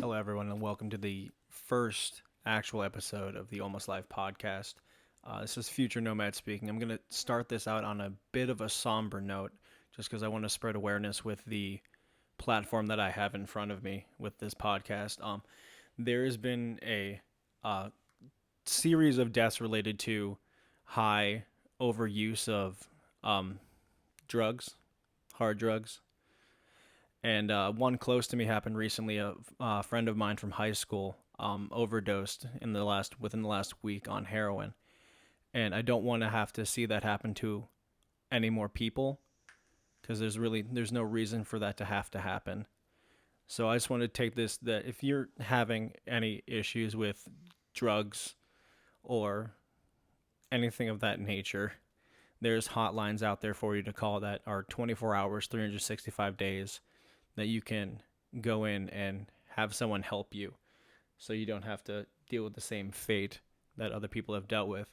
Hello, everyone, and welcome to the first actual episode of the Almost Live podcast. This is Future Nomad speaking. I'm going to start this out on a bit of a somber note, just because I want to spread awareness with the platform that I have in front of me with this podcast. There has been a series of deaths related to high overuse of drugs, hard drugs, and one close to me happened recently. A friend of mine from high school overdosed within the last week on heroin, and I don't want to have to see that happen to any more people because there's no reason for that to have to happen. So I just want to take this that if you're having any issues with drugs or anything of that nature, there's hotlines out there for you to call that are 24 hours, 365 days that you can go in and have someone help you so you don't have to deal with the same fate that other people have dealt with.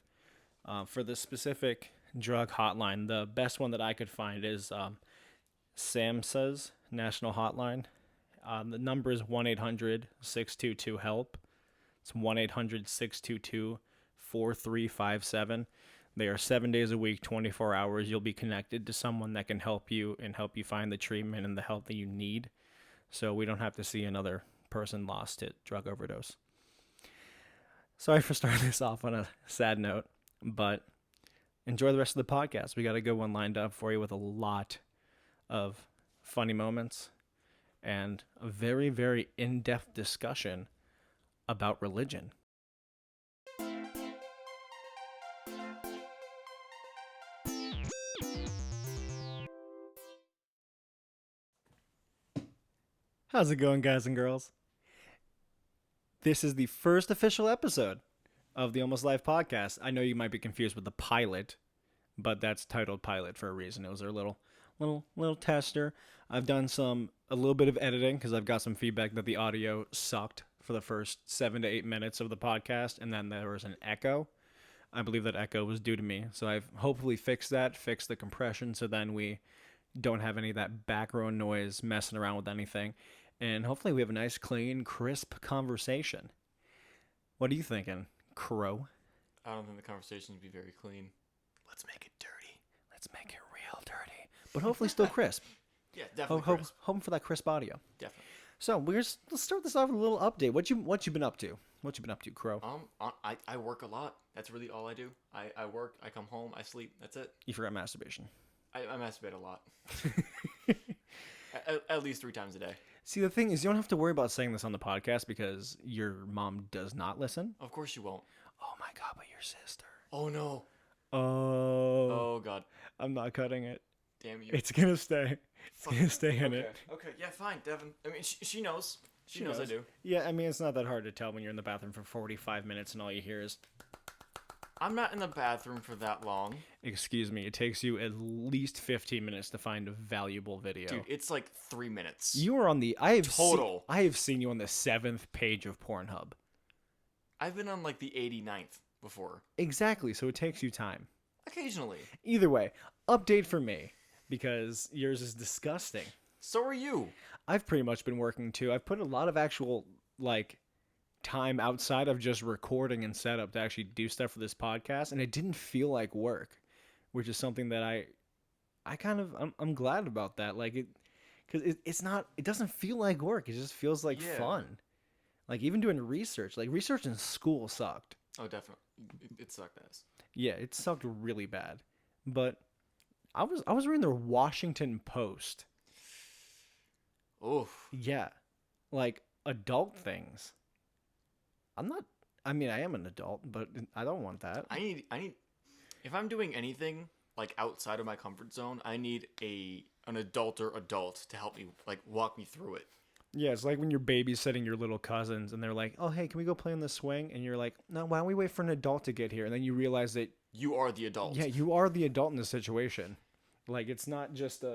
For the specific drug hotline, the best one that I could find is SAMHSA's National Hotline. The number is 1-800-622-HELP. It's 1-800-622-4357. They are 7 days a week, 24 hours. You'll be connected to someone that can help you and help you find the treatment and the help that you need, so we don't have to see another person lost to drug overdose. Sorry for starting this off on a sad note, but enjoy the rest of the podcast. We got a good one lined up for you with a lot of funny moments and a very, very in-depth discussion about religion. How's it going, guys and girls? This is the first official episode of the Almost Live podcast. I know you might be confused with the pilot, but that's titled pilot for a reason. It was our little tester. I've done a little bit of editing because I've got some feedback that the audio sucked for the first 7 to 8 minutes of the podcast, and then there was an echo. I believe that echo was due to me, so I've hopefully fixed the compression, so then we don't have any of that background noise messing around with anything. And hopefully we have a nice, clean, crisp conversation. What are you thinking, Crow? I don't think the conversation would be very clean. Let's make it dirty. Let's make it real dirty. But hopefully still crisp. Yeah, definitely crisp. Hoping for that crisp audio. Definitely. So let's start this off with a little update. What you been up to? What you been up to, Crow? I work a lot. That's really all I do. I work, I come home, I sleep. That's it. You forgot masturbation. I masturbate a lot. at least 3 times a day. See, the thing is, you don't have to worry about saying this on the podcast because your mom does not listen. Of course you won't. Oh my god, but your sister. Oh no. Oh god. I'm not cutting it. Damn you. It's gonna stay. It's gonna stay in it. Okay, yeah, fine, Devin. I mean, she knows. She knows I do. Yeah, I mean, it's not that hard to tell when you're in the bathroom for 45 minutes and all you hear is... I'm not in the bathroom for that long. Excuse me, it takes you at least 15 minutes to find a valuable video. Dude, it's like 3 minutes. You are on the... I have seen you on the 7th page of Pornhub. I've been on like the 89th before. Exactly, so it takes you time. Occasionally. Either way, update for me, because yours is disgusting. So are you. I've pretty much been working too. I've put a lot of actual, time outside of just recording and setup to actually do stuff for this podcast, and it didn't feel like work, which is something that I'm glad about that. Because it doesn't feel like work. It just feels like fun. Like even doing research, research in school sucked. Oh, definitely. It sucked ass. Yeah, it sucked really bad. But I was reading the Washington Post. Oof. Yeah, adult things. I am an adult, but I don't want that. I need if I'm doing anything outside of my comfort zone, I need an adult to help me walk me through it. Yeah, it's like when you're babysitting your little cousins and they're like, "Oh, hey, can we go play on the swing?" And you're like, "No, why don't we wait for an adult to get here?" And then you realize that you are the adult. Yeah, you are the adult in this situation. It's not just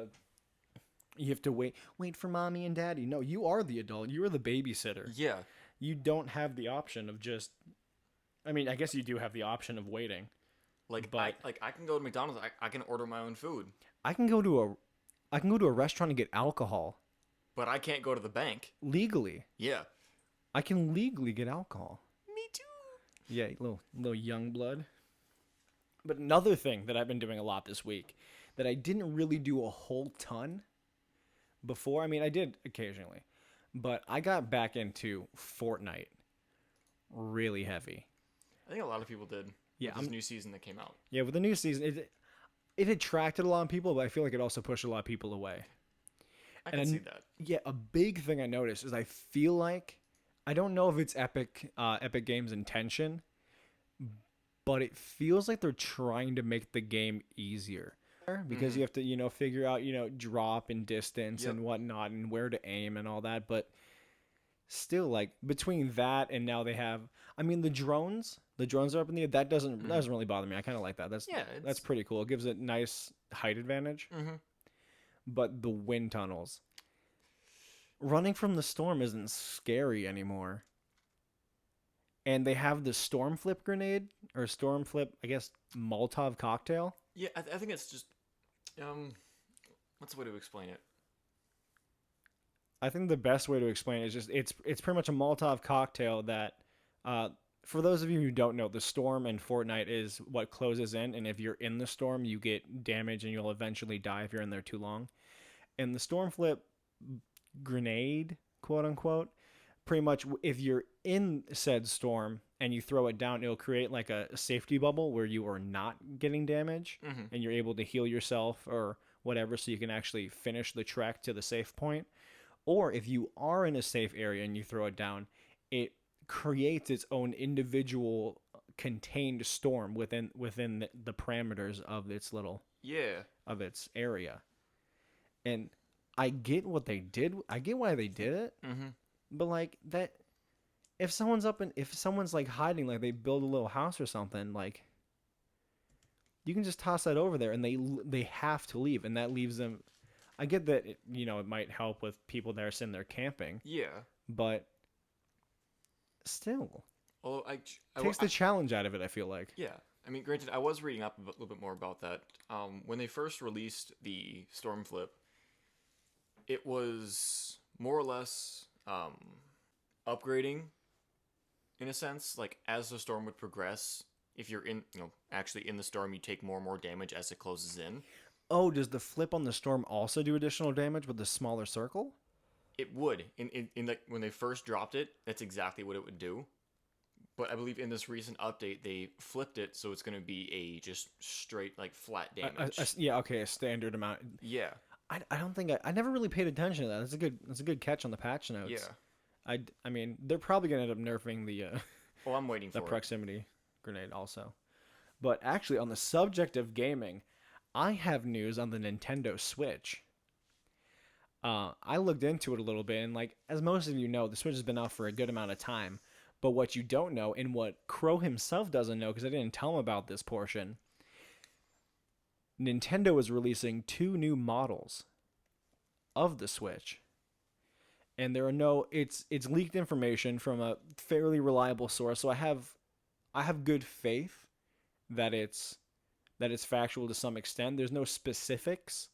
you have to wait for mommy and daddy. No, you are the adult. You are the babysitter. Yeah. You don't have the option of just... I mean, I guess you do have the option of waiting. But I can go to McDonald's. I can order my own food. I can go to a restaurant and get alcohol. But I can't go to the bank. Legally. Yeah. I can legally get alcohol. Me too. Yeah, little young blood. But another thing that I've been doing a lot this week that I didn't really do a whole ton before. I mean, I did occasionally, but I got back into Fortnite really heavy. I think a lot of people did Yeah, with this new season that came out. yeah, with the new season, it attracted a lot of people, but I feel like it also pushed a lot of people away. I And can see that. yeah, a big thing I noticed is I feel like I don't know if it's Epic Games' intention, but it feels like they're trying to make the game easier because Mm-hmm. you have to figure out drop and distance Yep. and whatnot and where to aim and all that. But still, like between that and now they have, I mean, the drones are up in the air. That doesn't Mm-hmm. doesn't really bother me. I kind of like that. Yeah, That's it's. pretty cool. It gives it nice height advantage. Mm-hmm. But the wind tunnels, running from the storm isn't scary anymore. And they have the storm flip grenade or storm flip, I guess, Molotov cocktail. Yeah, I think it's just. Um, what's the way to explain it? I think the best way to explain it is just it's pretty much a Molotov cocktail that, uh, for those of you who don't know, the storm in Fortnite is what closes in, and if you're in the storm, you get damage and you'll eventually die if you're in there too long. And the storm flip grenade, quote unquote, pretty much if you're in said storm and you throw it down, it'll create like a safety bubble where you are not getting damage Mm-hmm. and you're able to heal yourself or whatever so you can actually finish the trek to the safe point. Or if you are in a safe area and you throw it down, it creates its own individual contained storm within the parameters of its little Yeah. of its area. And I get what they did. I get why they did it, Mm-hmm. but like that, if someone's like hiding, like they build a little house or something, like you can just toss that over there, and they have to leave, and that leaves them. I get that it might help with people that are sitting there camping, Yeah. but still Although takes the challenge out of it. I feel like. yeah. I mean, granted, I was reading up a little bit more about that. When they first released the Stormflip, it was more or less upgrading in a sense. Like as the storm would progress, if you're actually in the storm, you take more and more damage as it closes in. Oh, does the flip on the storm also do additional damage with the smaller circle? It would in like when they first dropped it, that's exactly what it would do. But I believe in this recent update, they flipped it so it's going to be a just straight like flat damage. Yeah, okay, a standard amount. Yeah, I don't think I never really paid attention to that. That's a good catch on the patch notes. yeah. I mean, they're probably gonna end up nerfing the Well, I'm waiting the for it. proximity grenade also. But actually, on the subject of gaming, I have news on the Nintendo Switch. I looked into it a little bit, and like as most of you know, the Switch has been out for a good amount of time. But what you don't know, and what Crow himself doesn't know, because I didn't tell him about this portion, Nintendo is releasing two new models of the Switch, and there are no. It's leaked information from a fairly reliable source, so I have good faith that it's factual to some extent. There's no specifics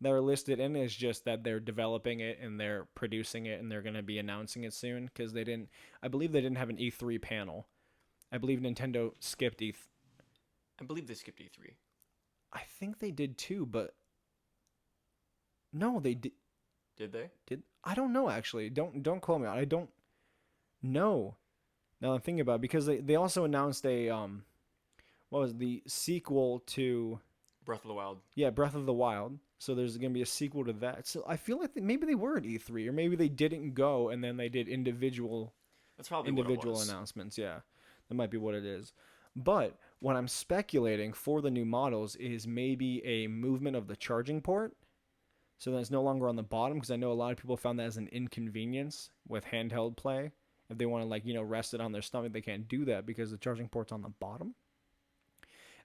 that are listed in it. It's just that they're developing it and they're producing it and they're going to be announcing it soon because I believe they didn't have an E3 panel. I believe Nintendo skipped E3. I believe they skipped E3. I think they did too, but no, they Did they? did. I don't know actually. Don't quote me. I don't know. Now I'm thinking about it, because they also announced a what was the sequel to, Breath of the Wild. yeah, Breath of the Wild. So there's gonna be a sequel to that. So I feel like maybe they were at E3, or maybe they didn't go and then they did That's probably what it was. announcements. Yeah, that might be what it is. But what I'm speculating for the new models is maybe a movement of the charging port, so that it's no longer on the bottom. Because I know a lot of people found that as an inconvenience with handheld play. If they want to rest it on their stomach, they can't do that because the charging port's on the bottom.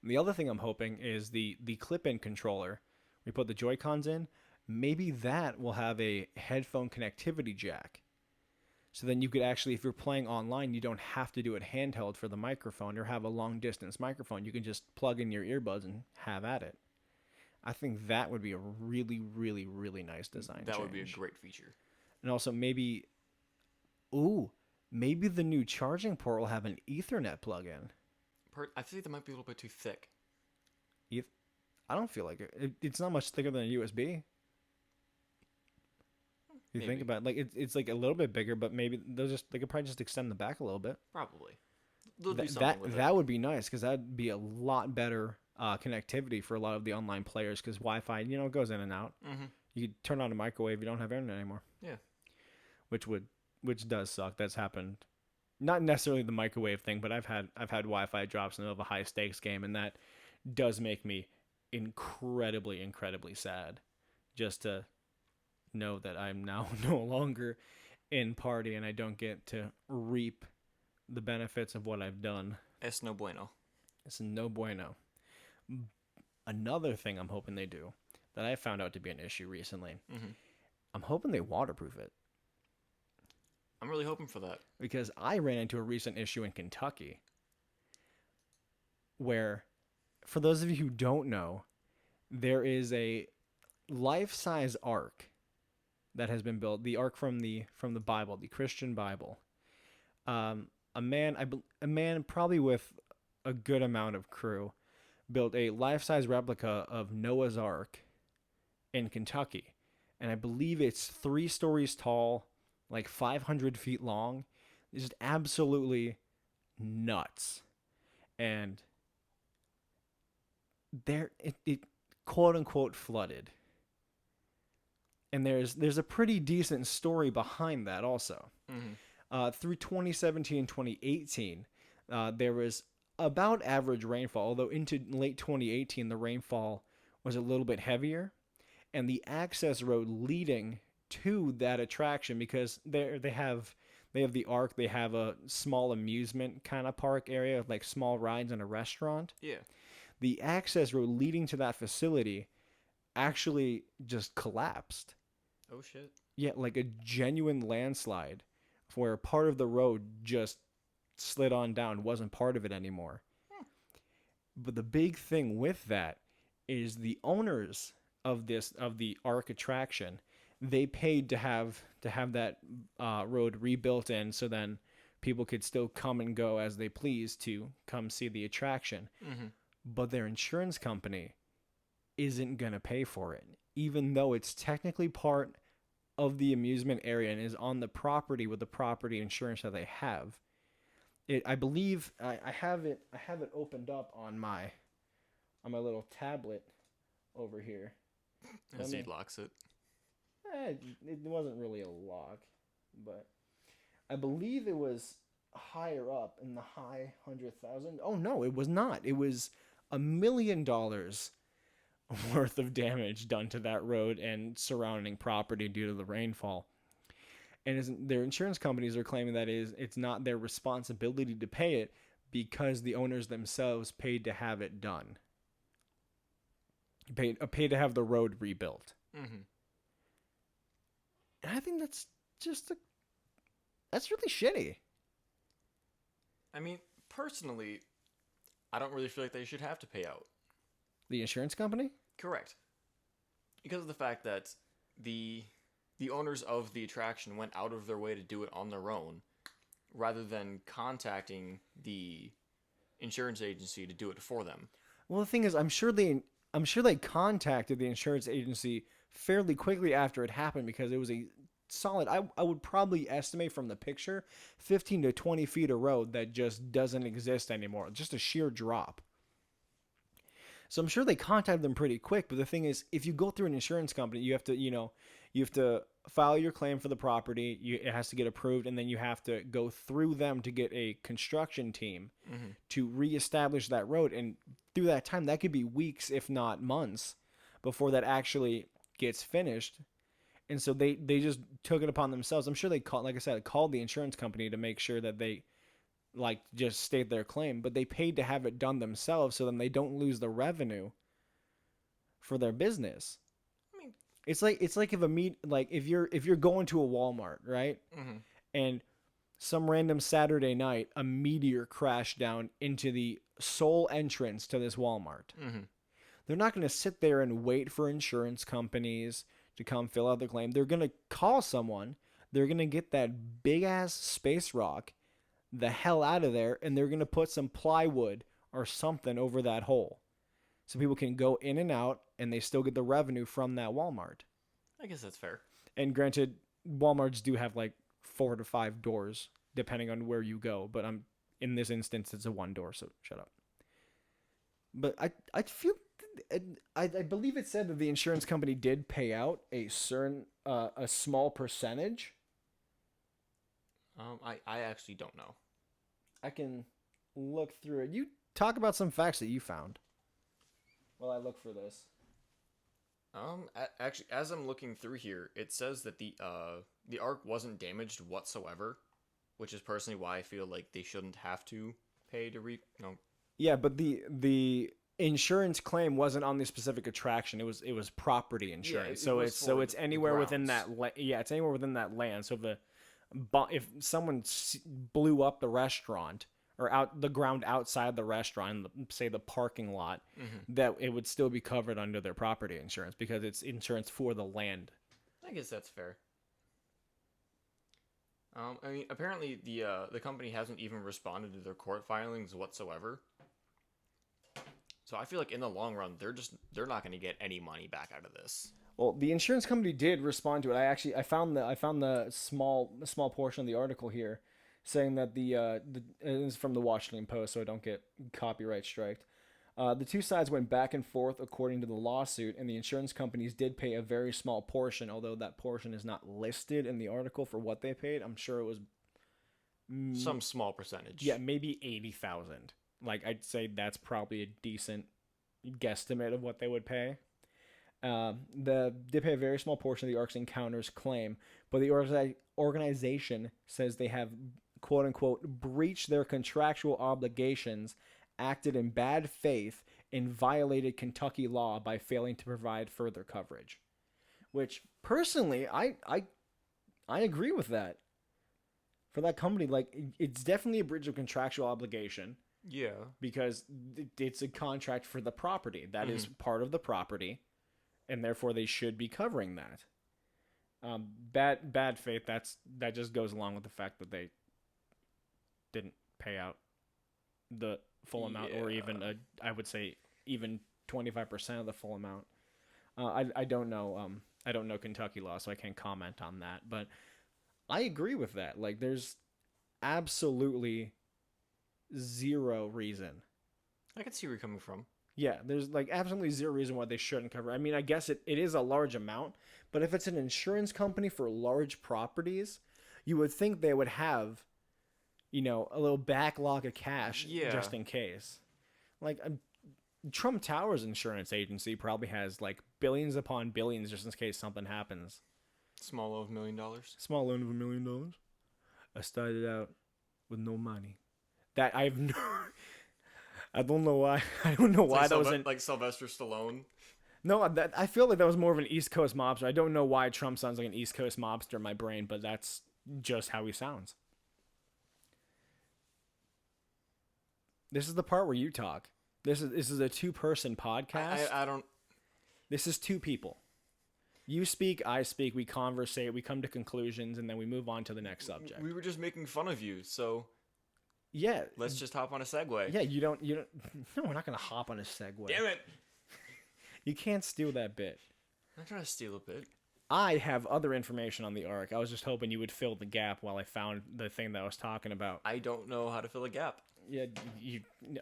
And the other thing I'm hoping is the clip-in controller. We put the Joy-Cons in. Maybe that will have a headphone connectivity jack. So then you could actually, if you're playing online, you don't have to do it handheld for the microphone or have a long distance microphone. You can just plug in your earbuds and have at it. I think that would be a really, really, really nice design That change. would be a great feature. And also maybe, ooh, Maybe the new charging port will have an Ethernet plug-in. I think they might be a little bit too thick. Eth- I don't feel like it's not much thicker than a USB. You think Maybe. about it, like it's like a little bit bigger, but maybe they could probably just extend the back a little bit. Probably. They'll do That something that with it. that would be nice because that'd be a lot better connectivity for a lot of the online players because Wi-Fi goes in and out. Mm-hmm. You could turn on a microwave, you don't have internet anymore, Yeah. which would which does suck. That's happened. Not necessarily the microwave thing, but I've had Wi-Fi drops in the middle of a high stakes game, and that does make me incredibly sad. Just to know that I'm now no longer in party and I don't get to reap the benefits of what I've done. Es no bueno. It's no bueno. Another thing I'm hoping they do that I found out to be an issue recently, Mm-hmm. I'm hoping they waterproof it I'm really hoping for that. because I ran into a recent issue in Kentucky where, for those of you who don't know, there is a life-size ark that has been built. The ark from the Bible, the Christian Bible. A man probably with a good amount of crew built a life-size replica of Noah's Ark in Kentucky, and I believe it's 3 stories tall, like 500 feet long. It's just absolutely nuts, and it quote unquote flooded, and there's a pretty decent story behind that also. Mm-hmm. Through 2017 and 2018, there was about average rainfall, although into late 2018, the rainfall was a little bit heavier. And the access road leading to that attraction, because they have the arc, they have a small amusement kind of park area, like small rides and a restaurant. Yeah. The access road leading to that facility actually just collapsed. Oh shit. Yeah, like a genuine landslide where part of the road just slid on down, wasn't part of it anymore. But the big thing with that is the owners of the Ark attraction, they paid to have that road rebuilt in, so then people could still come and go as they please to come see the attraction. Mm-hmm. But their insurance company isn't gonna pay for it, even though it's technically part of the amusement area and is on the property with the property insurance that they have. I believe I have it. I have it opened up on my little tablet over here. As he locks it. It wasn't really a lock, but I believe it was higher up in the high 100,000. Oh no, it was not. It was $1 million worth of damage done to that road and surrounding property due to the rainfall. And their insurance companies are claiming that it's not their responsibility to pay it because the owners themselves paid to have it done. Paid to have the road rebuilt. Mm-hmm. And I think that's really shitty. I mean, personally, I don't really feel like they should have to pay out. The insurance company? Correct. Because of the fact that the owners of the attraction went out of their way to do it on their own, rather than contacting the insurance agency to do it for them. Well, the thing is, I'm sure they contacted the insurance agency fairly quickly after it happened because it was a solid. I would probably estimate from the picture 15 to 20 feet of road that just doesn't exist anymore. Just a sheer drop. So I'm sure they contacted them pretty quick. But the thing is, if you go through an insurance company, you have to file your claim for the property. It has to get approved, and then you have to go through them to get a construction team Mm-hmm. to reestablish that road. And through that time, that could be weeks, if not months, before that actually gets finished. And so they just took it upon themselves. I'm sure they called the insurance company to make sure that they just state their claim, but they paid to have it done themselves so then they don't lose the revenue for their business. I mean, It's like if you're going to a Walmart, right? mm-hmm. And some random Saturday night a meteor crashed down into the sole entrance to this Walmart. Mm-hmm. They're not going to sit there and wait for insurance companies to come fill out their claim. They're going to call someone. They're going to get that big ass space rock the hell out of there, and they're going to put some plywood or something over that hole so people can go in and out and they still get the revenue from that Walmart. I guess that's fair. And granted, Walmarts do have like 4 to 5 doors depending on where you go, but I'm in this instance it's a one door, so shut up. But I feel I believe it said that the insurance company did pay out a small percentage. I actually don't know. I can look through it. You talk about some facts that you found while I look for this. Actually, as I'm looking through here, it says that the Ark wasn't damaged whatsoever, which is personally why I feel like they shouldn't have to pay to Yeah, but the insurance claim wasn't on the specific attraction. It was property insurance. Yeah, So it's anywhere within grounds. it's anywhere within that land. So if someone blew up the restaurant or out the ground outside the restaurant, say the parking lot, that it would still be covered under their property insurance because it's insurance for the land. I guess that's fair. I mean, apparently the company hasn't even responded to their court filings whatsoever. So I feel like in the long run, they're not going to get any money back out of this. Well, the insurance company did respond to it. I found the small portion of the article here, saying that it is from the Washington Post, so I don't get copyright striked. The two sides went back and forth according to the lawsuit, and the insurance companies did pay a very small portion, although that portion is not listed in the article for what they paid. I'm sure it was Some small percentage. yeah, maybe 80,000. Like I'd say that's probably a decent guesstimate of what they would pay. They pay a very small portion of the Ark's encounters claim, but the organization says they have quote unquote breached their contractual obligations, acted in bad faith, and violated Kentucky law by failing to provide further coverage. Which personally, I agree with that. For that company, like it's definitely a breach of contractual obligation Yeah. because it's a contract for the property that is part of the property, and therefore they should be covering that. Bad faith. That just goes along with the fact that they didn't pay out the full amount, or even I would say even 25% of the full amount. I don't know. I don't know Kentucky law, so I can't comment on that. But I agree with that. Like, there's absolutely zero reason. I can see where you're coming from. Yeah, there's like absolutely zero reason why they shouldn't cover. I mean, I guess it is a large amount, but if it's an insurance company for large properties, you would think they would have, a little backlog of cash just in case. Like, Trump Towers insurance agency probably has like billions upon billions just in case something happens. Small loan of $1 million. Small loan of $1 million. I started out with no money. That I've no. I don't know why. I don't know why that was like Sylvester Stallone. No, I feel like that was more of an East Coast mobster. I don't know why Trump sounds like an East Coast mobster in my brain, but that's just how he sounds. This is the part where you talk. This is a two-person podcast. I don't. This is two people. You speak, I speak, we conversate, we come to conclusions, and then we move on to the next subject. We were just making fun of you, so yeah. let's just hop on a segue. Yeah, you don't. No, we're not gonna hop on a segue. Damn it! You can't steal that bit. I'm not trying to steal a bit. I have other information on the Ark. I was just hoping you would fill the gap while I found the thing that I was talking about. I don't know how to fill a gap. Yeah, you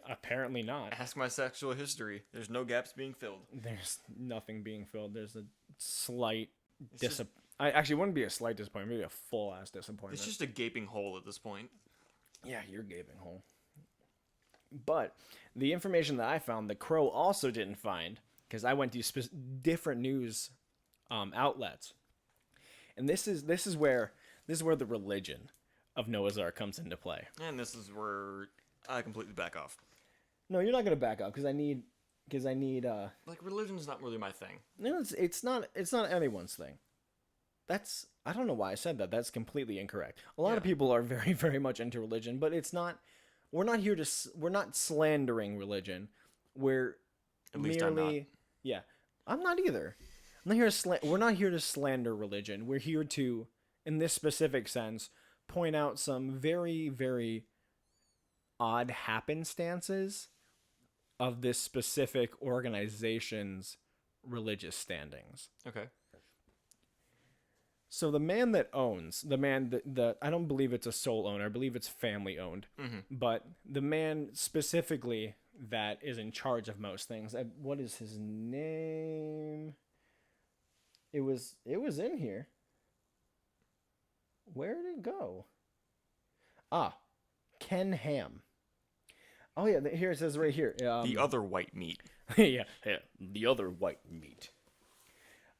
apparently not. Ask my sexual history. There's no gaps being filled. There's nothing being filled. There's a slight I actually wouldn't be a slight disappointment, maybe a full ass disappointment. It's just a gaping hole at this point. Yeah, you're gaping hole. But the information that I found, the Crow also didn't find, because I went to different news outlets, and this is where the religion of Noah's Ark comes into play. And this is where I completely back off. No, you're not gonna back up because I need like religion's not really my thing. No, it's not anyone's thing. I don't know why I said that. That's completely incorrect. A lot of people are very, very much into religion, but it's not. We're not slandering religion. We're At least merely, I'm not. yeah, I'm not either. I'm not here to we're not here to slander religion. We're here to in this specific sense, point out some very, very odd happenstances of this specific organization's religious standings. Okay. So the man that owns, the man that I don't believe it's a sole owner, I believe it's family owned, but the man specifically that is in charge of most things, what is his name? It was in here. Where did it go? Ah, Ken Ham. Oh yeah, here it says right here. The other white meat. yeah, the other white meat.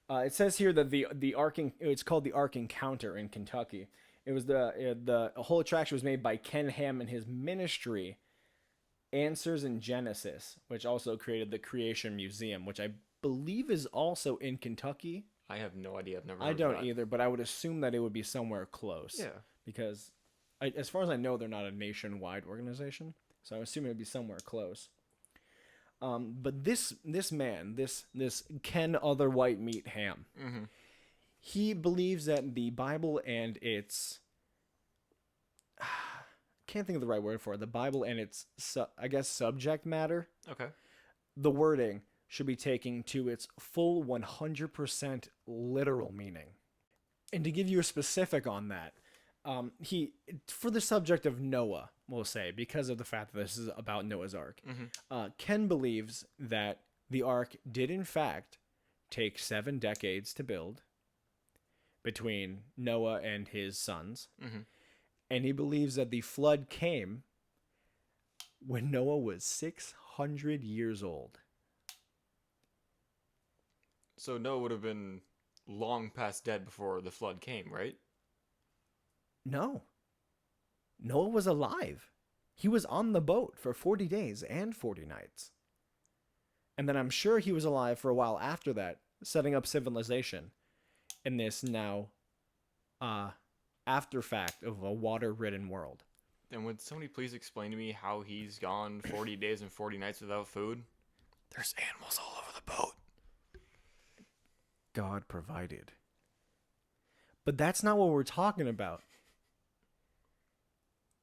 It says here that the Ark, it's called the Ark Encounter in Kentucky. It was the whole attraction was made by Ken Ham and his ministry, Answers in Genesis, which also created the Creation Museum, which I believe is also in Kentucky. I have no idea. I've never. I heard don't of that. either, but I would assume that it would be somewhere close. Yeah. Because, as far as I know, they're not a nationwide organization, so I assume it would be somewhere close. But this man, this Ken Other White Meat Ham, he believes that the Bible and its can't think of the right word for it. The Bible and its I guess subject matter, Okay. the wording should be taken to its full 100% literal meaning. And to give you a specific on that, he for the subject of Noah, we'll say, because of the fact that this is about Noah's Ark, Ken believes that the Ark did in fact take 7 decades to build between Noah and his sons, and he believes that the flood came when Noah was 600 years old. So Noah would have been long past dead before the flood came, right? No. Noah was alive. He was on the boat for 40 days and 40 nights. And then I'm sure he was alive for a while after that, setting up civilization in this now after fact of a water-ridden world. Then would somebody please explain to me how he's gone 40 days and 40 nights without food? There's animals all over the boat. God provided. But that's not what we're talking about.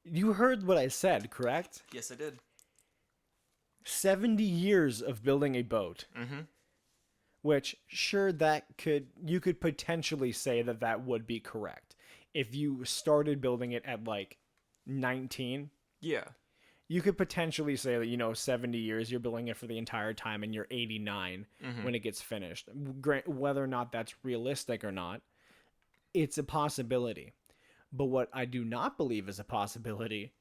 You heard what I said, correct? Yes, I did. 70 years of building a boat. Which, sure, you could potentially say that would be correct. If you started building it at like 19, Yeah. you could potentially say that, 70 years, you're building it for the entire time and you're 89 when it gets finished. Whether or not that's realistic or not, it's a possibility. But what I do not believe is a possibility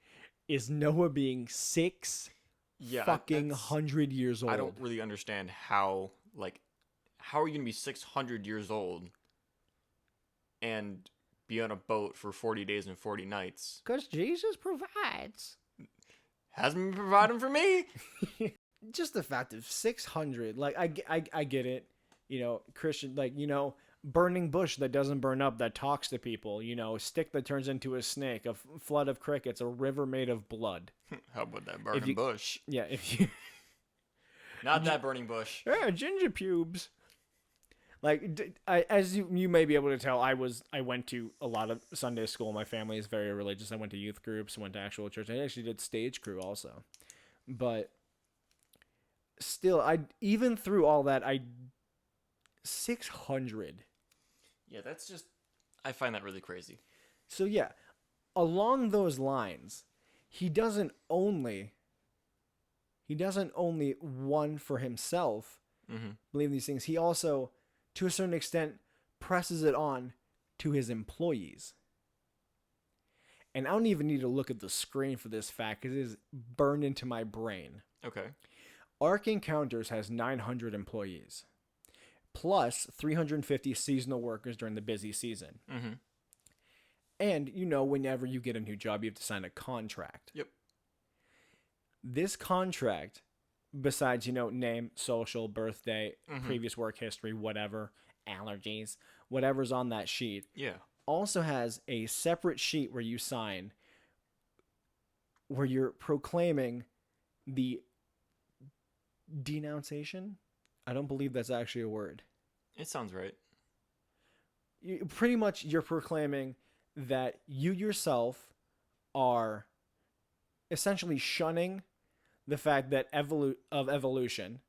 is Noah being fucking 100 years old. I don't really understand how are you going to be 600 years old and be on a boat for 40 days and 40 nights? Because Jesus provides. Hasn't been providing for me. Just the fact of 600, I get it, Christian, burning bush that doesn't burn up, that talks to people, stick that turns into a snake, a flood of crickets, a river made of blood. How about that burning bush? Yeah, if you... Not that burning bush. Yeah, ginger pubes. As you may be able to tell, I went to a lot of Sunday school. My family is very religious. I went to youth groups, went to actual church. I actually did stage crew also. But still, even through all that, 600. Yeah, I find that really crazy. So yeah, along those lines, he doesn't only one for himself believe these things. He also, to a certain extent, presses it on to his employees. And I don't even need to look at the screen for this fact because it is burned into my brain. Okay. Ark Encounters has 900 employees, plus 350 seasonal workers during the busy season. And, whenever you get a new job, you have to sign a contract. Yep. This contract, besides, name, social, birthday, previous work history, whatever, allergies, whatever's on that sheet, also has a separate sheet where you sign where you're proclaiming the denunciation. I don't believe that's actually a word. It sounds right. pretty much you're proclaiming that you yourself are essentially shunning the fact that evolution.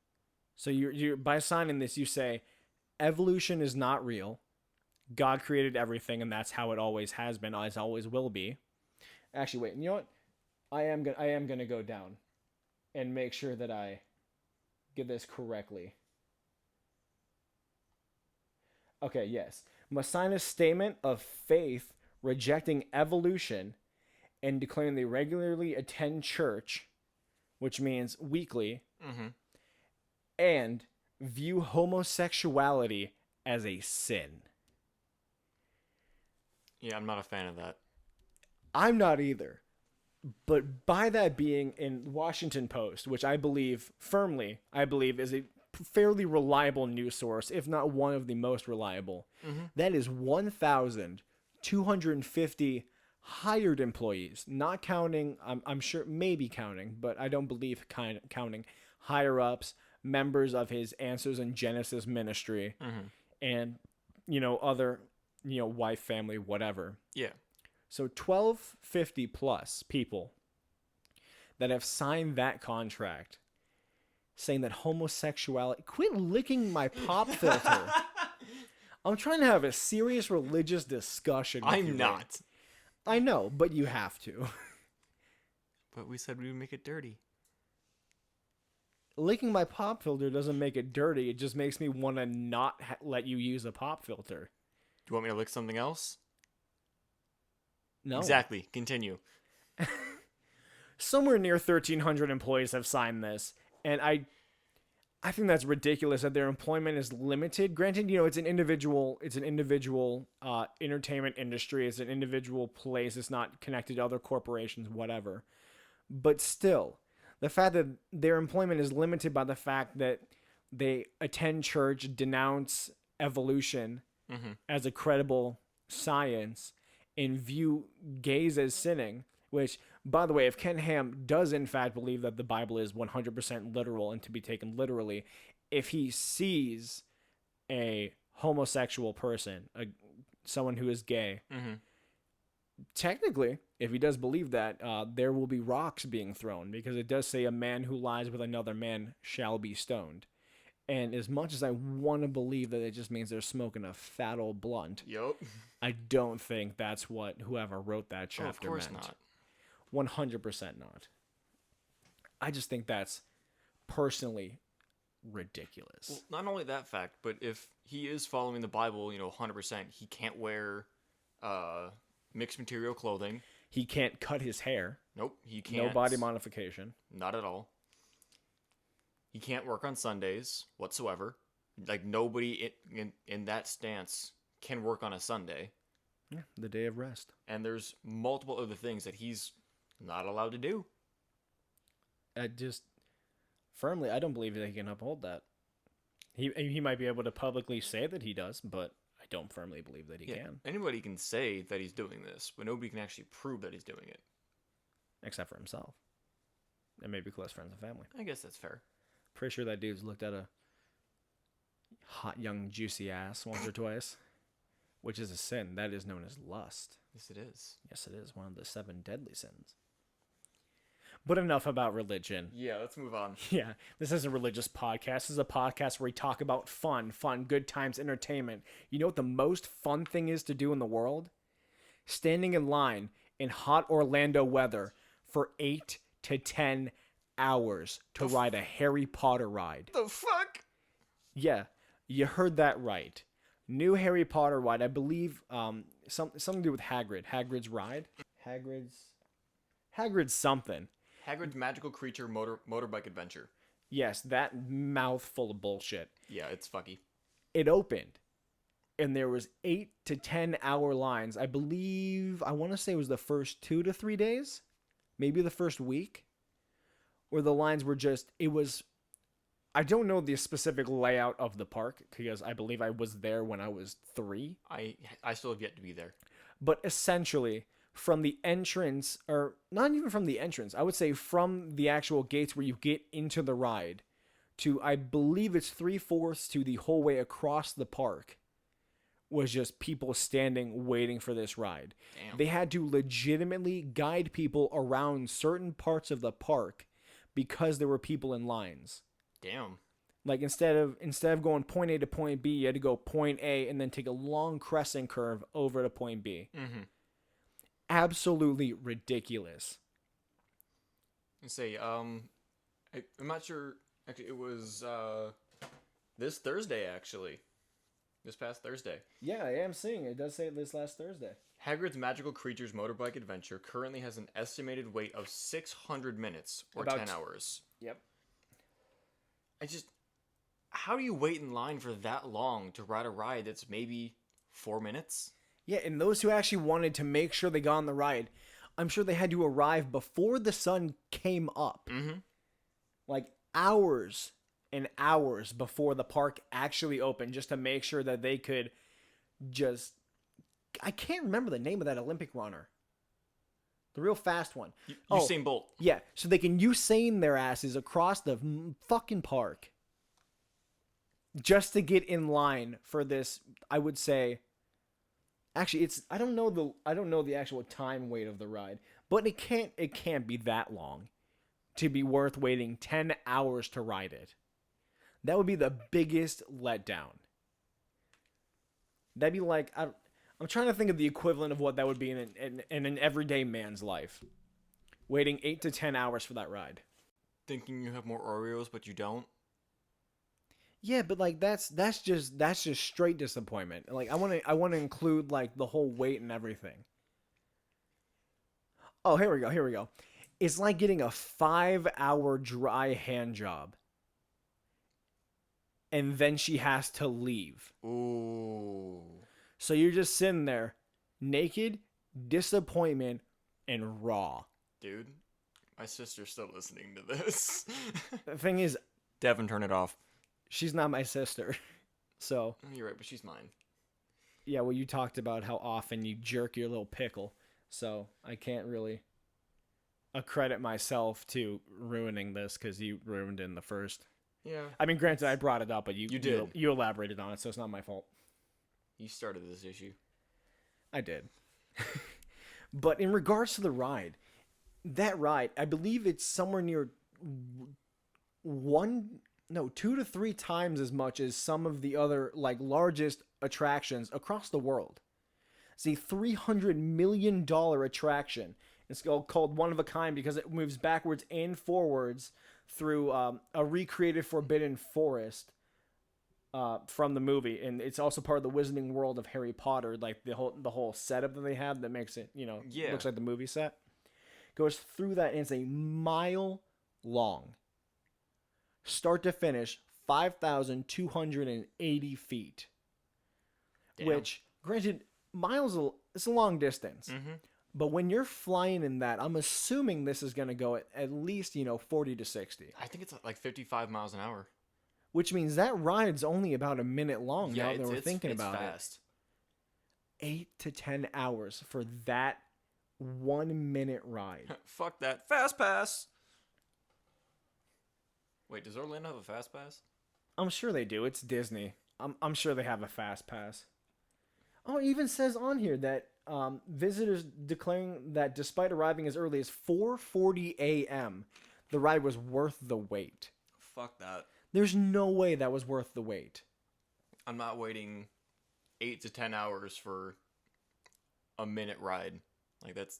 So you're by signing this, you say evolution is not real. God created everything, and that's how it always has been, as always will be. Actually, wait. You know what? I am gonna go down and make sure that I get this correctly. Okay, yes. Messina's statement of faith rejecting evolution and declaring they regularly attend church, which means weekly, Mm-hmm. and view homosexuality as a sin. Yeah, I'm not a fan of that. I'm not either. But by that being in Washington Post, which I believe is a fairly reliable news source, if not one of the most reliable, Mm-hmm. that is 1,250 hired employees, not counting, I'm sure, maybe counting, but I don't believe counting higher ups, members of his Answers in Genesis ministry, Mm-hmm. and, other, wife, family, whatever. Yeah. So 1,250 plus people that have signed that contract saying that homosexuality. Quit licking my pop filter. I'm trying to have a serious religious discussion with you. I'm not. I know, but you have to. But we said we would make it dirty. Licking my pop filter doesn't make it dirty. It just makes me want to not let you use a pop filter. Do you want me to lick something else? No. Exactly. Continue. Somewhere near 1,300 employees have signed this, and I think that's ridiculous that their employment is limited. Granted, it's an individual entertainment industry. It's an individual place. It's not connected to other corporations, whatever. But still, the fact that their employment is limited by the fact that they attend church, denounce evolution Mm-hmm. as a credible science, and view gays as sinning, which, by the way, if Ken Ham does in fact believe that the Bible is 100% literal and to be taken literally, if he sees a homosexual person, someone who is gay, Mm-hmm. technically, if he does believe that, there will be rocks being thrown, because it does say a man who lies with another man shall be stoned. And as much as I want to believe that it just means they're smoking a fat old blunt, Yup. I don't think that's what whoever wrote that Oh, of chapter course meant. not. 100% not. I just think that's personally ridiculous. Well, not only that fact, but if he is following the Bible, 100%, he can't wear mixed material clothing. He can't cut his hair. Nope, he can't. No body modification. Not at all. He can't work on Sundays whatsoever. Like, nobody in that stance can work on a Sunday. Yeah, the day of rest. And there's multiple other things that he's not allowed to do. I just firmly, I don't believe that he can uphold that. He might be able to publicly say that he does, but I don't firmly believe that he can. Anybody can say that he's doing this, but nobody can actually prove that he's doing it. Except for himself. And maybe close friends and family. I guess that's fair. Pretty sure that dude's looked at a hot, young, juicy ass once or twice, which is a sin. That is known as lust. Yes, it is. Yes, it is one of the 7 deadly sins. But enough about religion. Yeah, let's move on. Yeah, this isn't a religious podcast. This is a podcast where we talk about fun, good times, entertainment. You know what the most fun thing is to do in the world? Standing in line in hot Orlando weather for 8 to 10 hours to ride a Harry Potter ride. The fuck? Yeah, you heard that right. New Harry Potter ride. I believe something to do with Hagrid. Hagrid's ride. Hagrid's something. Hagrid's Magical Creature Motorbike Adventure. Yes, that mouthful of bullshit. Yeah, it's fucky. It opened, and there was 8 to 10 hour lines. I want to say it was the first 2 to 3 days, maybe the first week, where the lines were I don't know the specific layout of the park, because I believe I was there when I was 3. I still have yet to be there. But essentially, from the entrance, or not even from the entrance, I would say from the actual gates where you get into the ride, to I believe it's 3/4 to the whole way across the park, was just people standing waiting for this ride. Damn. They had to legitimately guide people around certain parts of the park because there were people in lines. Damn. Like instead of going point A to point B, you had to go point A and then take a long crescent curve over to point B. Mm-hmm. Absolutely ridiculous. And say, I'm not sure. Actually, it was this Thursday. Actually, this past Thursday. Yeah, I am seeing it. It does say this last Thursday. Hagrid's Magical Creatures Motorbike Adventure currently has an estimated wait of 600 minutes or About 10 hours. Yep. How do you wait in line for that long to ride a ride that's maybe 4 minutes? Yeah, and those who actually wanted to make sure they got on the ride, I'm sure they had to arrive before the sun came up. Mm-hmm. Like hours and hours before the park actually opened just to make sure that they could just... I can't remember the name of that Olympic runner. The real fast one. Usain Bolt. Yeah, so they can Usain their asses across the fucking park just to get in line for this, I would say... Actually, it's I don't know the actual time wait of the ride, but it can't be that long to be worth waiting 10 hours to ride it. That would be the biggest letdown. That'd be like I'm trying to think of the equivalent of what that would be in an everyday man's life. Waiting 8 to 10 hours for that ride. Thinking you have more Oreos, but you don't. Yeah, but like that's just straight disappointment. Like I want to include like the whole wait and everything. Oh, here we go. It's like getting a 5-hour dry hand job. And then she has to leave. Ooh. So you're just sitting there, naked, disappointment, and raw. Dude, my sister's still listening to this. The thing is, Devin, turn it off. she's not my sister. So, You're right, but she's mine. yeah, well, you talked about how often you jerk your little pickle. So I can't really accredit myself to ruining this because you ruined it in the first. Yeah. I mean, granted, I brought it up, but you did. You elaborated on it, so it's not my fault. You started this issue. I did. But in regards to the ride, that ride, I believe it's somewhere near 2 to 3 times as much as some of the other like largest attractions across the world. It's a $300 million attraction. It's called One of a Kind because it moves backwards and forwards through a recreated Forbidden Forest from the movie, and it's also part of the Wizarding World of Harry Potter. Like the whole setup that they have that makes it, looks like the movie set. Goes through that, and it's a mile long, start to finish, 5,280 feet. Damn. Which, granted, it's a long distance. Mm-hmm. But when you're flying in that, I'm assuming this is going to go at least, 40 to 60. I think it's like 55 miles an hour. Which means that ride's only about a minute long now that we're thinking about fast. it. 8 to 10 hours for that 1 minute ride. Fuck that. Fast pass. Wait, does Orlando have a fast pass? I'm sure they do. It's Disney. I'm sure they have a fast pass. Oh, it even says on here that visitors declaring that despite arriving as early as 4:40 a.m., the ride was worth the wait. Fuck that. There's no way that was worth the wait. I'm not waiting 8 to 10 hours for a minute ride. Like that's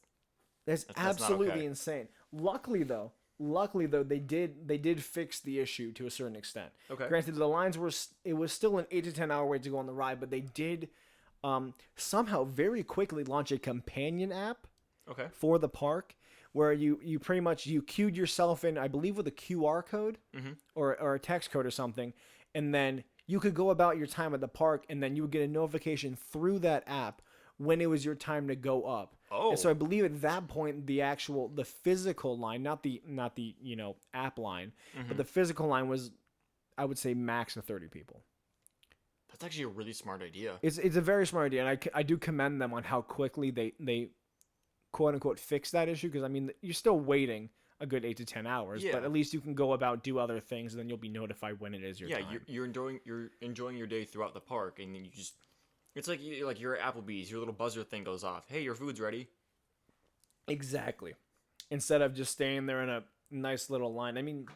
absolutely not okay. insane. Luckily though, they did fix the issue to a certain extent. Okay. Granted, the lines it was still an 8 to 10 hour wait to go on the ride, but they did somehow very quickly launch a companion app for the park where you pretty much you queued yourself in, I believe, with a QR code or a text code or something, and then you could go about your time at the park, and then you would get a notification through that app when it was your time to go up. Oh. And so I believe at that point the physical line, not the app line, but the physical line was, I would say, max of 30 people. That's actually a really smart idea. It's a very smart idea, and I do commend them on how quickly they quote unquote fix that issue, because I mean you're still waiting a good 8 to 10 hours, but at least you can go about do other things, and then you'll be notified when it is your time. You're enjoying your day throughout the park, and then you just It's like you're at Applebee's, your little buzzer thing goes off. Hey, your food's ready. Exactly. Instead of just staying there in a nice little line. I mean,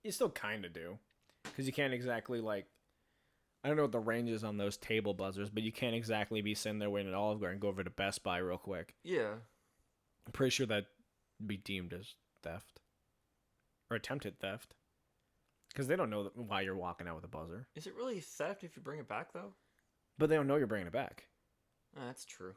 you still kind of do. Because you can't exactly, like, I don't know what the range is on those table buzzers, but you can't exactly be sitting there waiting at Olive Garden and go over to Best Buy real quick. Yeah. I'm pretty sure that'd be deemed as theft. Or attempted theft. Because they don't know why you're walking out with a buzzer. Is it really theft if you bring it back, though? But they don't know you're bringing it back. That's true.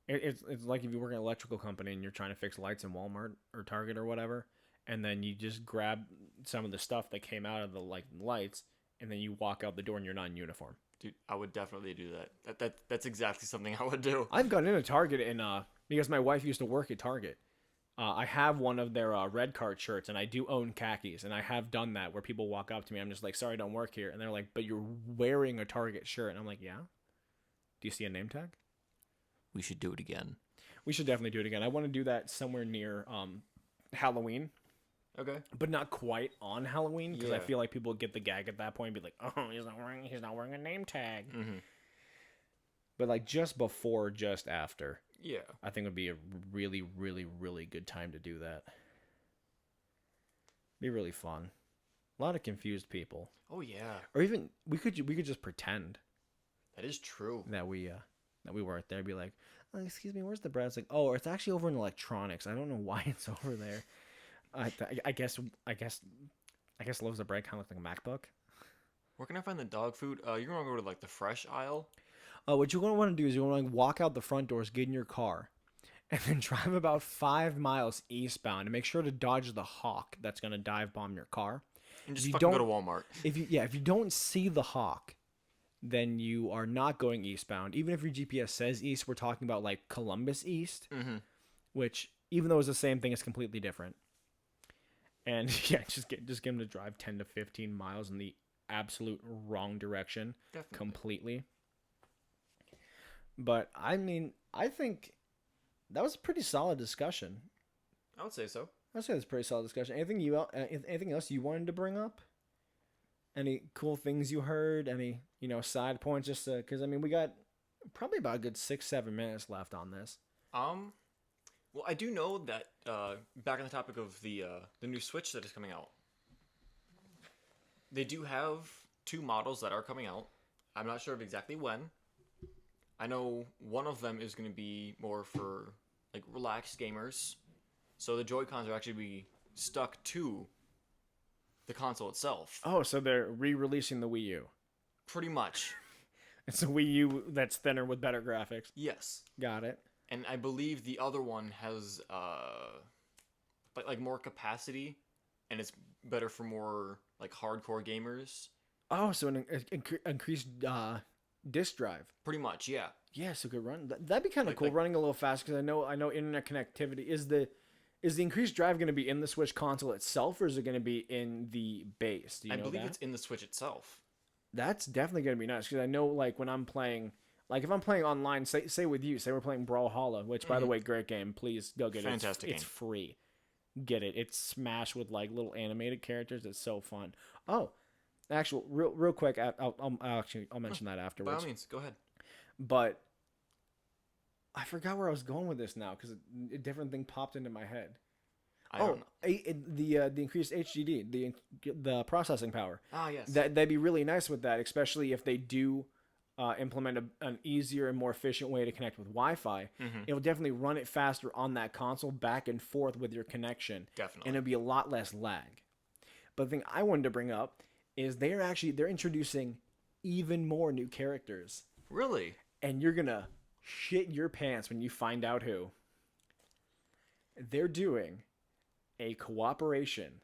It's like if you work in an electrical company and you're trying to fix lights in Walmart or Target or whatever, and then you just grab some of the stuff that came out of the lights, and then you walk out the door and you're not in uniform. Dude, I would definitely do that. That's exactly something I would do. I've gone into Target and because my wife used to work at Target. I have one of their red card shirts, and I do own khakis, and I have done that where people walk up to me. I'm just like, sorry, I don't work here. And they're like, but you're wearing a Target shirt. And I'm like, yeah. Do you see a name tag? We should do it again. We should definitely do it again. I want to do that somewhere near Halloween. Okay. But not quite on Halloween, because I Yeah. feel like people would get the gag at that point and be like, oh, he's not wearing a name tag. Mm-hmm. But like just before, just after, Yeah. I think would be a really, really, really good time to do that. Be really fun. A lot of confused people. Oh yeah. Or even we could just pretend That is true. that we weren't there. Be like, oh, excuse me, where's the bread? It's like, oh, it's actually over in electronics. I don't know why it's over there. I guess loaves of bread kind of looks like a MacBook. Where can I find the dog food? You're gonna go to like the fresh aisle. What you're going to want to do is you're going to walk out the front doors, get in your car, and then drive about 5 miles eastbound and make sure to dodge the hawk that's going to dive bomb your car. And If just you fucking go to don't- Walmart. If you don't see the hawk, then you are not going eastbound. Even if your GPS says east, we're talking about like Columbus East, Mm-hmm. which even though it's the same thing, it's completely different. And yeah, just get him to drive 10 to 15 miles in the absolute wrong direction. Definitely. Completely. But I mean, I think that was a pretty solid discussion. I would say so. I'd say it's a pretty solid discussion. Anything else you wanted to bring up? Any cool things you heard? Any side points? Just because I mean, we got probably about a good 6-7 minutes left on this. Well, I do know that back on the topic of the new Switch that is coming out, they do have 2 models that are coming out. I'm not sure of exactly when. I know one of them is going to be more for like relaxed gamers, so the Joy-Cons are actually be stuck to the console itself. Oh, so they're re-releasing the Wii U. Pretty much. It's a Wii U that's thinner with better graphics. Yes. Got it. And I believe the other one has like more capacity, and it's better for more like hardcore gamers. Oh, so an increased disk drive. Pretty much, yeah. Yeah, so could run. That'd be kind of Like- cool, like- running a little fast because I know internet connectivity is the increased drive going to be in the Switch console itself, or is it going to be in the base? Do you I know believe that? it's in the Switch itself. That's definitely going to be nice because I know like when I'm playing, like if I'm playing online, say with you, say we're playing Brawlhalla, which by the way, great game. Please go get it. Fantastic It's game. free. Get it. It's Smash with like little animated characters. It's so fun. Oh, actual real quick. I'll mention that By afterwards. all means, go ahead. But I forgot where I was going with this now because a different thing popped into my head. I don't know. The increased HDD, the processing power. Ah, yes. That'd be really nice with that, especially if they do implement an easier and more efficient way to connect with Wi-Fi. Mhm. It'll definitely run it faster on that console back and forth with your connection, Definitely. and it'll be a lot less lag. But the thing I wanted to bring up is they're introducing even more new characters, Really? and you're gonna shit your pants when you find out who. They're doing a cooperation.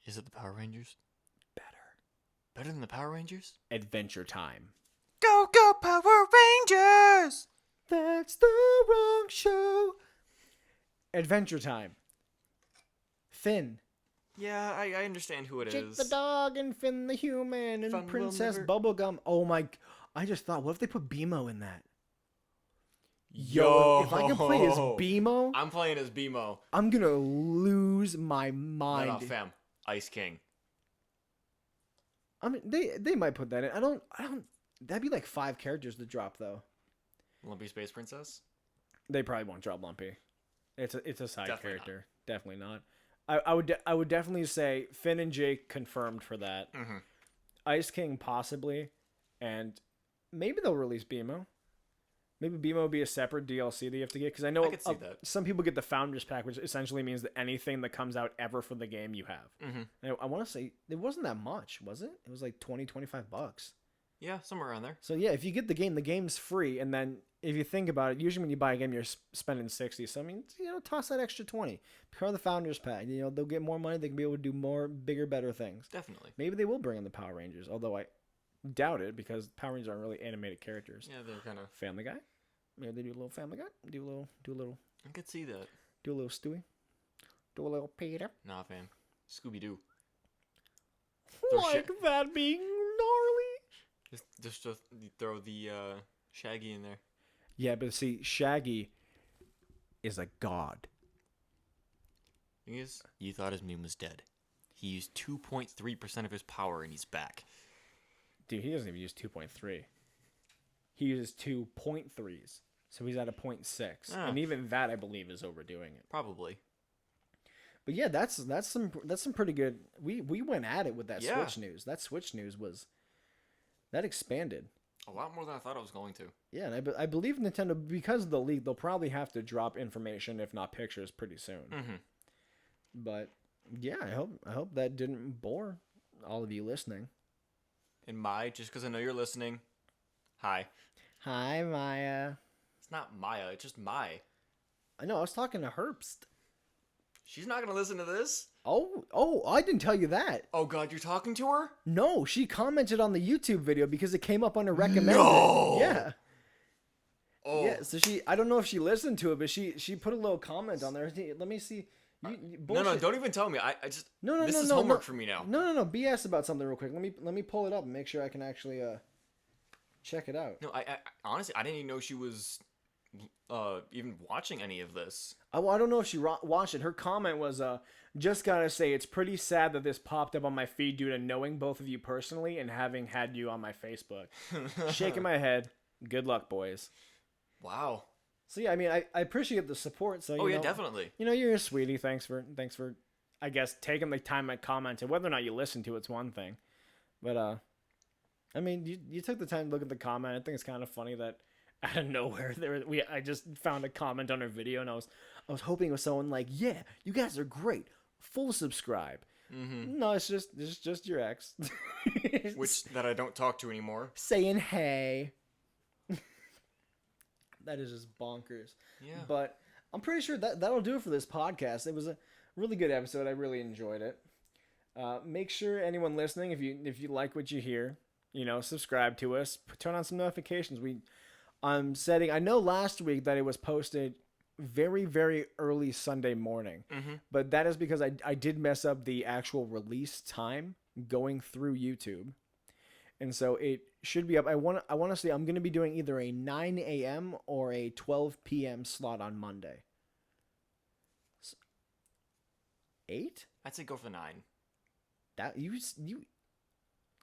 Is it the Power Rangers? Better. Better than the Power Rangers? Adventure Time. Go, go, Power Rangers! That's the wrong show. Adventure Time. Finn. Yeah, I understand who it is. Jake the dog and Finn the human and Fun will Princess never- Bubblegum. Oh my! I just thought, what if they put BMO in that? Yo! If I can play as BMO, I'm playing as BMO. I'm gonna lose my No, mind. no, fam. Ice King. I mean, they might put that in. I don't. That'd be like 5 characters to drop though. Lumpy Space Princess? They probably won't drop Lumpy. It's a side Definitely character. Definitely not. I would definitely say Finn and Jake confirmed for that. Mm-hmm. Ice King possibly, and maybe they'll release BMO. Maybe BMO will be a separate DLC that you have to get because I know I could see that. some people get the Founders Pack, which essentially means that anything that comes out ever for the game you have. Mm-hmm. And I want to say it wasn't that much, was it? It was like $20-$25. Yeah, somewhere around there. So yeah, if you get the game's free, and then if you think about it, usually when you buy a game, you're spending 60. So I mean, toss that extra 20. Become the Founders Pack. They'll get more money. They can be able to do more, bigger, better things. Definitely. Maybe they will bring in the Power Rangers, although I doubt it because Power Rangers aren't really animated characters. Yeah, they're kind of Family Guy. Maybe they do a little Family Guy. Do a little. I could see that. Do a little Stewie. Do a little Peter. Nah, fam. Scooby Doo. Like that being gnarly. Just throw the Shaggy in there. Yeah, but see, Shaggy is a god. Thing is, you thought his meme was dead. He used 2.3% of his power and he's back. Dude, he doesn't even use 2.3. He uses 2.3s. So he's at a 0.6. And even that, I believe, is overdoing it. Probably. But yeah, that's some pretty good. We went at it with that Yeah. Switch news. That Switch news that expanded. A lot more than I thought it was going to. Yeah, and I believe Nintendo, because of the leak, they'll probably have to drop information, if not pictures, pretty soon. Mm-hmm. But yeah, I hope that didn't bore all of you listening. And just because I know you're listening, hi. Hi, Maya. It's not Maya, it's just Mai. I know, I was talking to Herbst. She's not going to listen to this. Oh, I didn't tell you that. Oh, God, you're talking to her? No, she commented on the YouTube video because it came up under recommended. No! Yeah. Oh. Yeah, so I don't know if she listened to it, but she put a little comment on there. Let me see. No, bullshit. don't even tell me. I just No, this is homework for me now. No. BS about something real quick. Let me pull it up and make sure I can actually check it out. No, I honestly I didn't even know she was even watching any of this. I don't know if she watched it. Her comment was, just gotta say, it's pretty sad that this popped up on my feed due to knowing both of you personally and having had you on my Facebook. Shaking my head. Good luck, boys. Wow. So yeah, I mean, I appreciate the support. So yeah, definitely. You're a sweetie. Thanks for, I guess, taking the time to comment. And whether or not you listen to it's one thing, but I mean, you took the time to look at the comment. I think it's kind of funny that out of nowhere I just found a comment on her video, and I was hoping it was someone like, yeah, you guys are great, full subscribe. Mm-hmm. No, it's just your ex, which that I don't talk to anymore. Saying hey. That is just bonkers. Yeah. But I'm pretty sure that'll do it for this podcast. It was a really good episode. I really enjoyed it. Make sure anyone listening, if you like what you hear, subscribe to us. Turn on some notifications. I know last week that it was posted very, very early Sunday morning. Mm-hmm. But that is because I did mess up the actual release time going through YouTube. And so it should be up. I want to say I'm going to be doing either a 9 a.m. or a 12 p.m. slot on Monday. 8? I'd say go for 9. That you.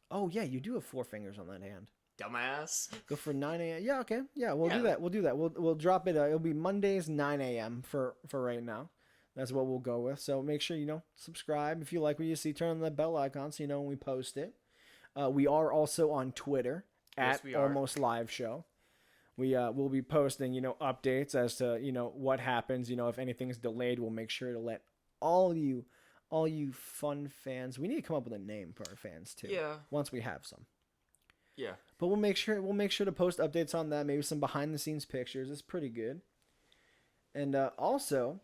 Oh yeah, you do have 4 fingers on that hand. Dumbass. Go for 9 a.m. Yeah, okay. Yeah, we'll do that. We'll drop it. It'll be Mondays 9 a.m. for right now. That's what we'll go with. So make sure subscribe if you like what you see. Turn on the bell icon so you know when we post it. We are also on Twitter at Almost Live Show. We'll be posting, updates as to, what happens. If anything's delayed, we'll make sure to let all you fun fans. We need to come up with a name for our fans too. Yeah. Once we have some. Yeah. But we'll make sure to post updates on that. Maybe some behind the scenes pictures. It's pretty good. And also,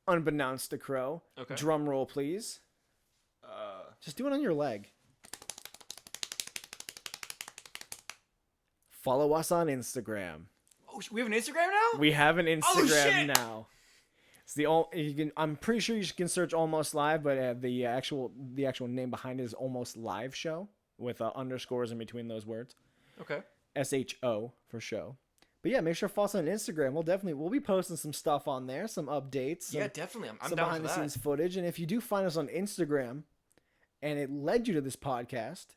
unbeknownst to Crow, drum roll please. Just do it on your leg. Follow us on Instagram. Oh, we have an Instagram now? We have an Instagram now. It's I'm pretty sure you can search Almost Live, but the actual name behind it is Almost Live Show with underscores in between those words. Okay. SHO for show. But yeah, make sure to follow us on Instagram. We'll be posting some stuff on there, some updates. Yeah, definitely. I'm some down behind for the that. scenes footage. And if you do find us on Instagram, and it led you to this podcast,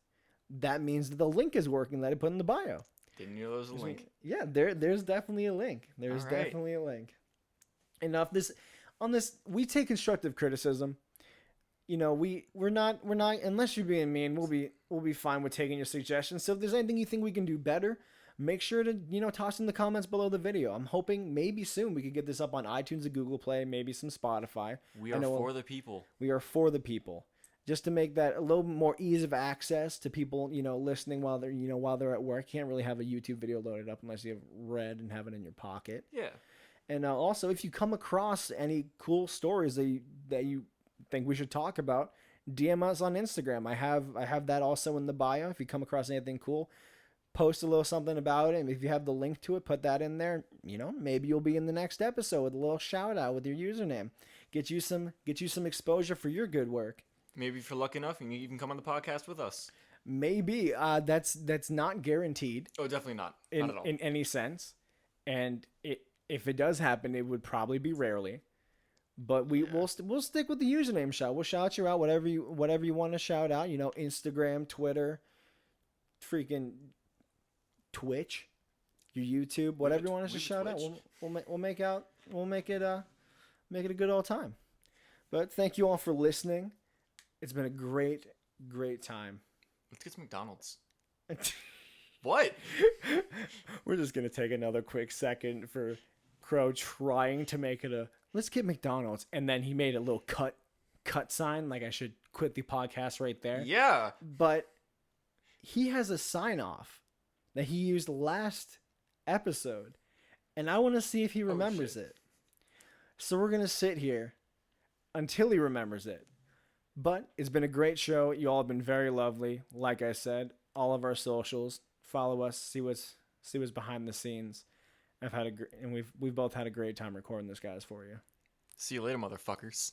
that means that the link is working that I put in the bio. Didn't know there was a link. Yeah, there's definitely a link. There's All right. definitely a link. And off this, on this, we take constructive criticism. You know, we're not unless you're being mean, we'll be fine with taking your suggestions. So if there's anything you think we can do better, make sure to toss in the comments below the video. I'm hoping maybe soon we could get this up on iTunes and Google Play, maybe some Spotify. We are for the people. We are for the people. Just to make that a little more ease of access to people, listening while they're at work. Can't really have a YouTube video loaded up unless you have Red and have it in your pocket. Yeah. And also, if you come across any cool stories that you think we should talk about, DM us on Instagram. I have that also in the bio. If you come across anything cool, post a little something about it. And if you have the link to it, put that in there. Maybe you'll be in the next episode with a little shout out with your username. Get you some exposure for your good work. Maybe if you're lucky enough, you can even come on the podcast with us. Maybe that's not guaranteed. Oh, definitely not. In, Not at all. in any sense. And if it does happen, it would probably be rarely. But we'll stick with the username shout. We'll shout you out whatever you want to shout out. Instagram, Twitter, freaking Twitch, your YouTube, whatever you want us to shout out. We'll make it a good old time. But thank you all for listening. It's been a great time. Let's get some McDonald's. What? We're just gonna take another quick second for Crow trying to make it a let's get McDonald's, and then he made a little cut sign like I should quit the podcast right there. Yeah. But he has a sign off that he used last episode, and I want to see if he remembers it. So we're gonna sit here until he remembers it. But it's been a great show. You all have been very lovely. Like I said, all of our socials, follow us, see what's behind the scenes. We've both had a great time recording this, guys, for you. See you later, motherfuckers.